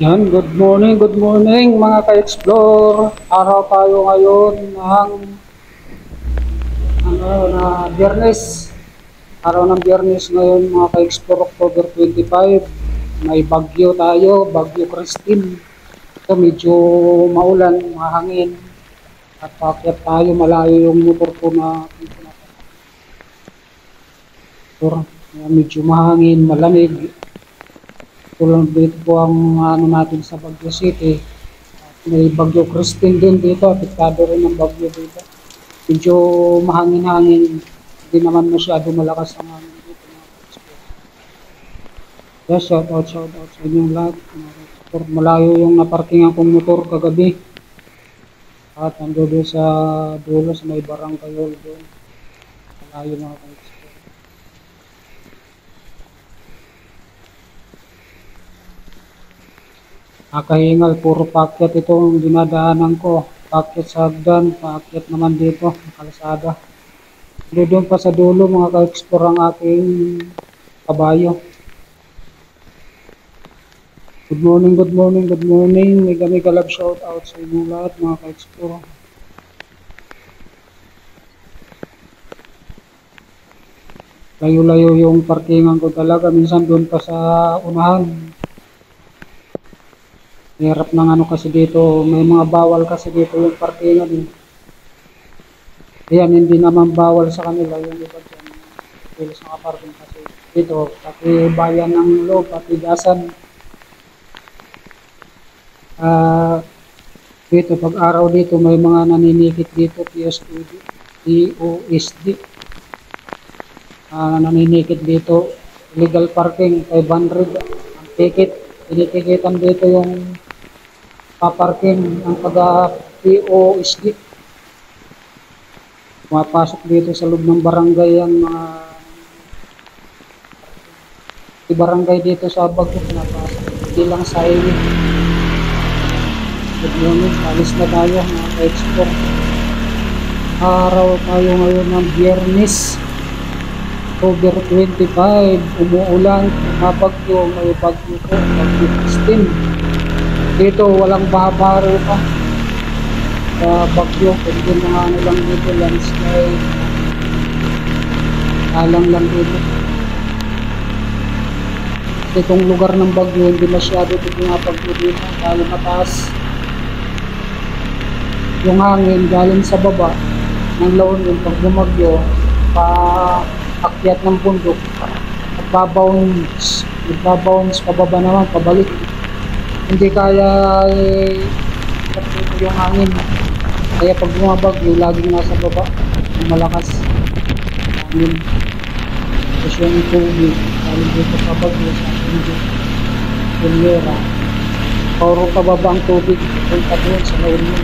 Yan, good morning mga ka-explore. Araw tayo ngayon ng na Biyernes. Araw ng Biyernes ngayon mga ka-explore, October 25. May bagyo tayo, Bagyo Christine. Ito medyo maulan, mahangin. At paakyat tayo, malayo yung motor ko na medyo mahangin, malamig. Tulad dito po ang ano natin sa Baguio City. May Bagyo Christine din dito, apektado rin ng bagyo dito. Medyo mahangin-hangin, hindi naman masyado malakas ang hangin dito. Kaya shout out sa inyong lahat. Malayo yung naparkingan kong motor kagabi. At ando doon sa dulo sa may barangay hall doon. Malayo mga ka-explore. Nakahingal, puro paakyat itong dinadaanan ko. Paakyat sa hagdan, paakyat naman dito, kalsada. Doon pa sa dulo mga ka-explore ang aking kabayo. Good morning. Mega love shout out sa inyong lahat mga ka-explore. Layo-layo yung parkingan ko talaga. Minsan doon pa sa unahan. Hirap ng ano kasi dito, may mga bawal kasi dito yung parkingan eh. Ayan, hindi naman bawal sa kanila yung iba dyan. Dito sa parking kasi dito, pati bayan ng loob, pati gasan. Dito, pag araw dito, may mga naninikit dito, POSD. Naninikit dito, illegal parking, 500 ang ticket. Tinitikitan dito yung paparking ang taga-POSD. Pumapasok dito sa loob ng barangay ang mga barangay dito sa Baguio, pinapasok. Hindi lang sa highway. Good morning, alis na tayo mga ka-explore. Araw tayo ngayon ng Biyernes, October 25. Umuulan, mabagyo, may bagyo ko, Bagyo Christine. Dito walang baha-baha pa sa bagyo, kundi mga ano lang dito, landslide, alang lang dito. Itong lugar ng bagyo hindi masyado ito pinapagyo dito, lalo mataas yung hangin galing sa baba ng laon yung pag bumagyo paakyat ng bundok at babounce pababa naman, pabalik. Hindi kaya yung hangin. Kaya pag bumabagyo, laging nasa baba. Yung malakas hangin. Tapos yung tubig, lalo dito sa bagyo, sa tubig. Punyera. Puro pababa ang tubig. Punta doon sa launyon.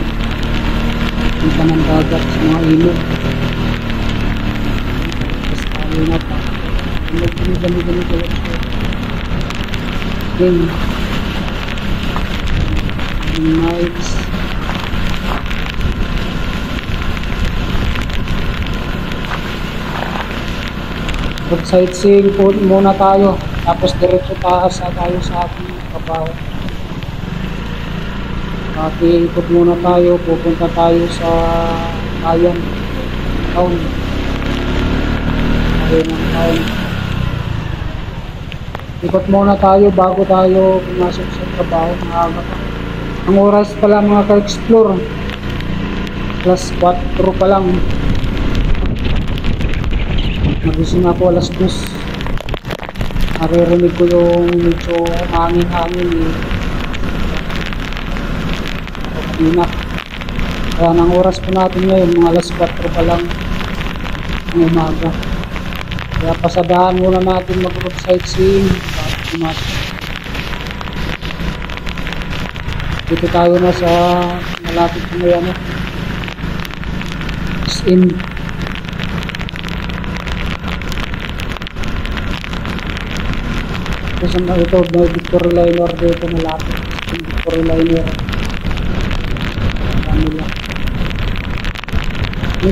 Punta ng dagat sa mga ilog. Tapos tayo na pa. Nagdami-dami ko. Then, nights. Pag sightseeing po muna tayo, tapos diretso taas na tayo sa ating trabaho. Ikot muna tayo, pupunta tayo sa bayan, town. Ikot muna tayo bago tayo pumasok sa trabaho. Ang oras pala mga ka-explore, plus 4 pa lang. Nagising ako alas 2. Naririnig ko yung medyo hangin-hangin eh. Kaya ng oras po natin ngayon, mga alas 4 pa lang ng umaga. Kaya pasadahan muna natin mag-road sightseeing bago pumasok. Dito tayo na sa malapit na may ano, in kasi ito may Victory Liner dito malapit. Victory Liner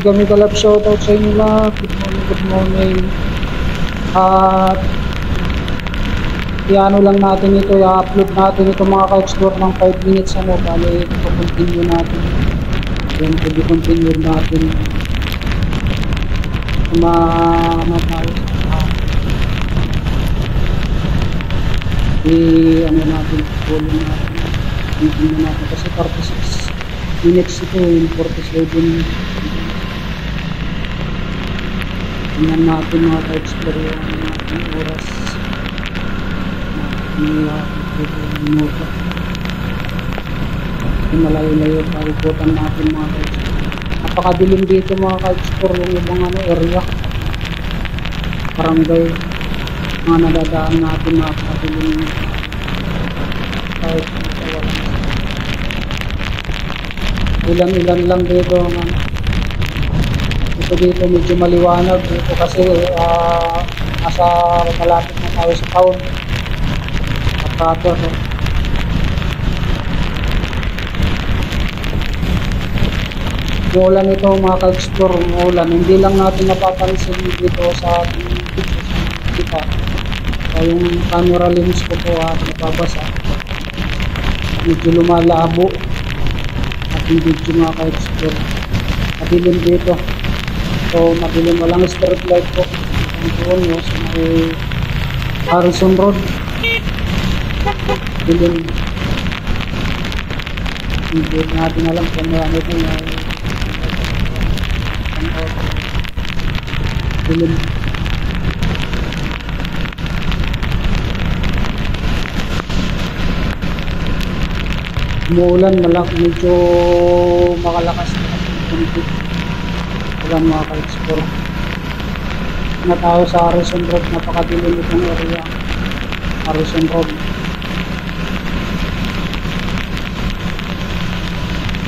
kami kalap shoutout sa inyo lahat. Good morning. At i-ano lang natin ito, i-upload natin ito mga ka-explore ng 5 minutes ano, bali ito-continue natin. Then i-continue natin tayo ano natin, volume natin, continue natin kasi 46 minutes ito, 47. Tingnan natin mga ka-explore yung ating oras na minuto. Malayo-layo paliputan natin mga ka-explore. Napakadilim dito mga ka-explore, yung ibang ano, area, barangay, mga nadadaan natin, napakadilim kahit ilan-ilan lang dito dito medyo maliwanag dito kasi nasa malapit na tayo sa town Aprato. Umuulan ito mga ka-explore, umuulan. Hindi lang natin napapansin dito sa ating video kita. Yung camera lens ko po nababasa. Medyo lumalabo ating video mga ka-explore. Madilim dito. So madilim, walang street light po. Ang doon mo sa may Harrison Road. Dilim. Hindi natin alam kung ano ito na dilim. Umuulan, medyo makalakas na kunti. Wala mga ka-explore. Na tayo sa Harrison Road, napakadilim itong area. Harrison Road.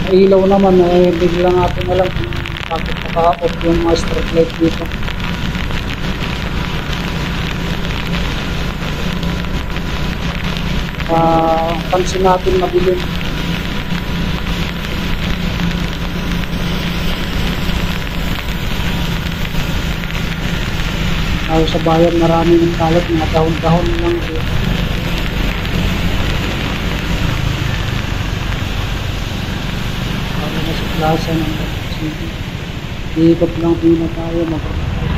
Ilaw naman, biglang natin alam kung bakit naka-off yung mga street light dito. Pansin natin madilim. Tayo sa bayan, marami ng kalat, mga dahon-dahon lang dito. Sa plaza ng city. Iikot lang muna tayo mag-relax.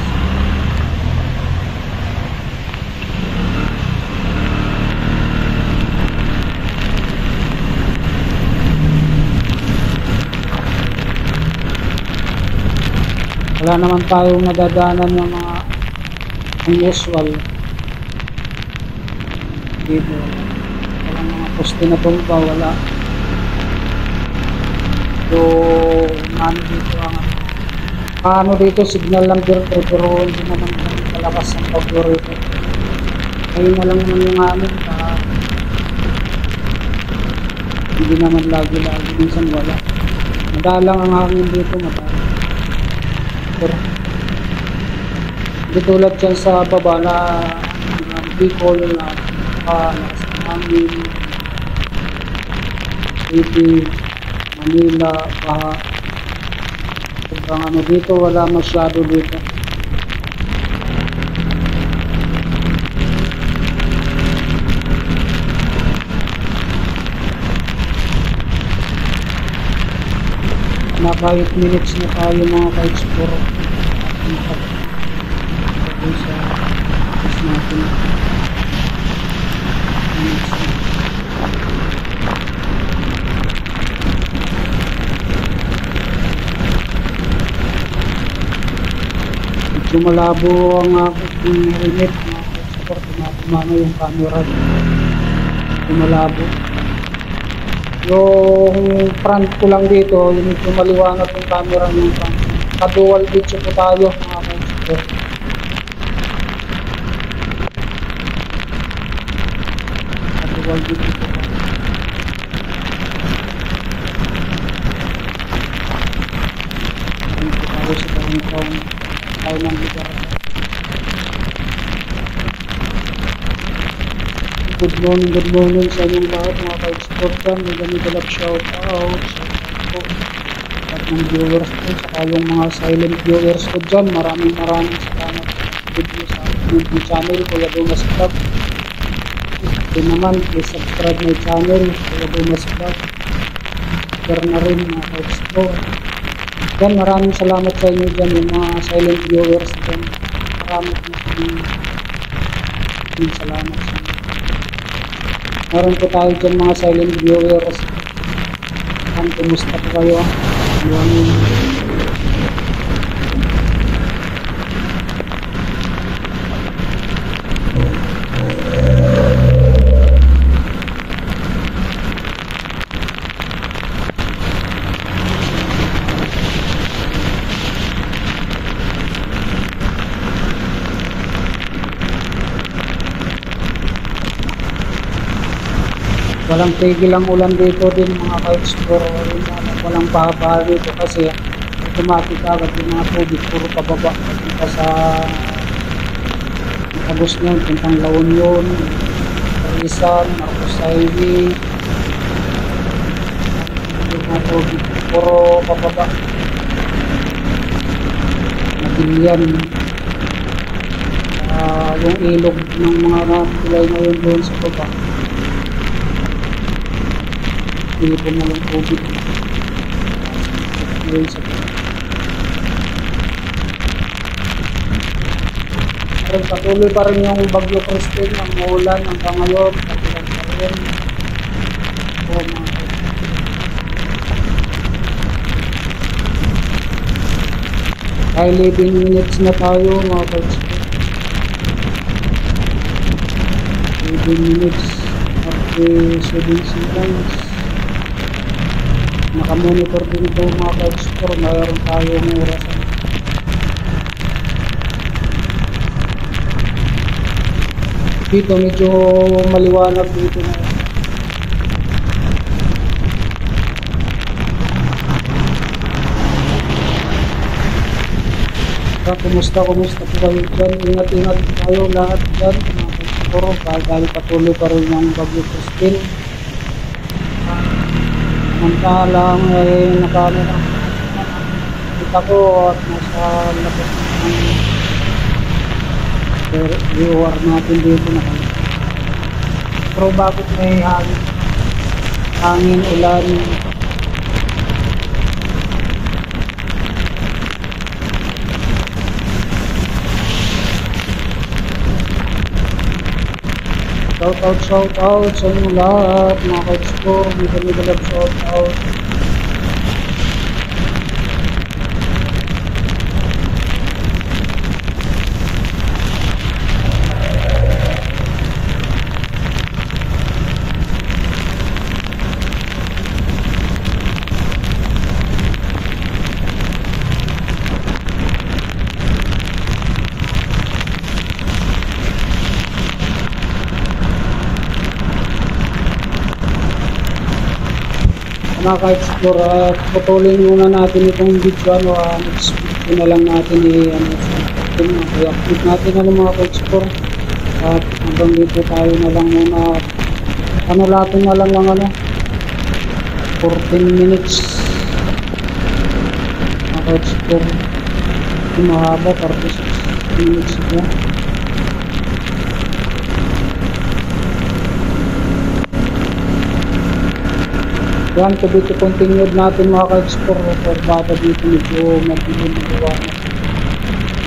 Wala naman tayong nadadaanan ng mga unusual dito. Walang mga poste na tumba, wala. So, ano dito, signal lang pero hindi naman kalakas ang pagyo rito. Ayun na lang naman yung amin, hindi naman lagi-lagi, minsan wala. Madalang ang hangin dito, madalang. Pero, hindi tulad dyan sa baba na Bicol na lakas ng hangin, City, Manila, Baha. Sobrang ano dito, wala masyado dito. Naka 8 minutes na tayo mga ka-explore. Sa natin. Medyo malabo ang aking helmet mga ka-explore. Tumano yung camera. Medyo malabo. Yung front ko lang dito, yung medyo maliwanag yung camera yung front. Ka-dual video po tayo mga ka-explore. Ka-dual video po tayo. Dito tayo sa downtown. Tayo ng lugar. Good morning sa inyong lahat mga ka-explore dyan. May ganito shout out sa at ng viewers ko, saka yung mga silent viewers ko dyan. Maraming salamat sa video sa YouTube channel Kuya Dumas Vlog. Yun naman, please subscribe my channel, Kuya Dumas Vlog. Share na rin mga ka-explore. Yan, maraming salamat sa inyo dyan, yung mga silent viewers dyan. Maraming salamat sa inyo. Meron po tayo dyan mga silent viewers. Kumusta po kayo? Walang tigil ang ulan dito din mga ka-explore. Walang pahabal dito kasi automatic agad yung mga tubig puro pababa punta sa Agos nyo, puntang La Union, Rizal, Marcos Highway. Yung mga tubig puro pababa. Matilyan. Yung ilog ng mga tulay ngayon doon sa baba. Hindi po na yung tubig ngayon sa baba. Pero patuloy pa rin yung Bagyo Christine, ang ulan hanggang ngayon, patuloy pa rin. Ay 11 minutes na tayo mga ka-explore. 11 minutes after 7 seconds. Nakamonitor din ito mga ka-explore, mayroon tayong oras. Dito medyo maliwanag dito na. Kumusta po kayo dyan? Ingat tayo lahat dyan mga ka-explore, dahil patuloy pa rin ng Bagyo Christine. Samantalang nakano na kita ko at nasa labas ng viewer natin dito na kami. Pero bakit may hangin, ulan? Shout out sa inyo lahat mga ka-explore. Mega love shout out. Mga ka-explore, putulin muna natin itong video, next video na lang natin i-upload natin mga ka-explore, at hanggang dito tayo na lang muna, natin na lang 14 minutes mga ka-explore, mahaba 46 minutes ito. Yan, to be continued natin mga ka-explore. Bata dito medyo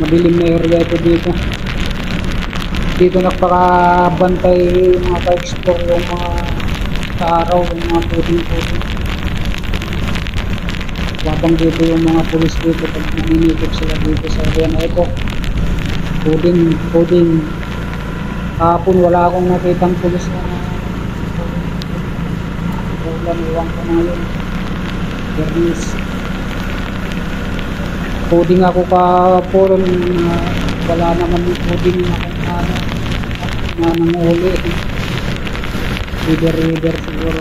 madilim na area ito dito. Dito nakapakabantay mga ka-explore yung mga kaaraw, yung mga puting-puting. Labang dito yung mga pulis dito pag naninitip sila dito sa area na ito. Puding. Kahapon wala akong nakitang pulis na iwan ko na yun. Coding ako kahapon, wala naman yung coding na nanguhuli. Reader siguro.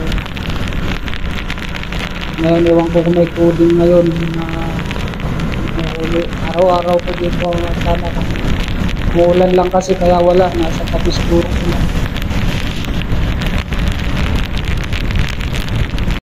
Ngayon iwan ko kung may coding ngayon na nanguhuli. Araw-araw ko dito sana. Muulan lang kasi kaya wala, nasa tapis siguro.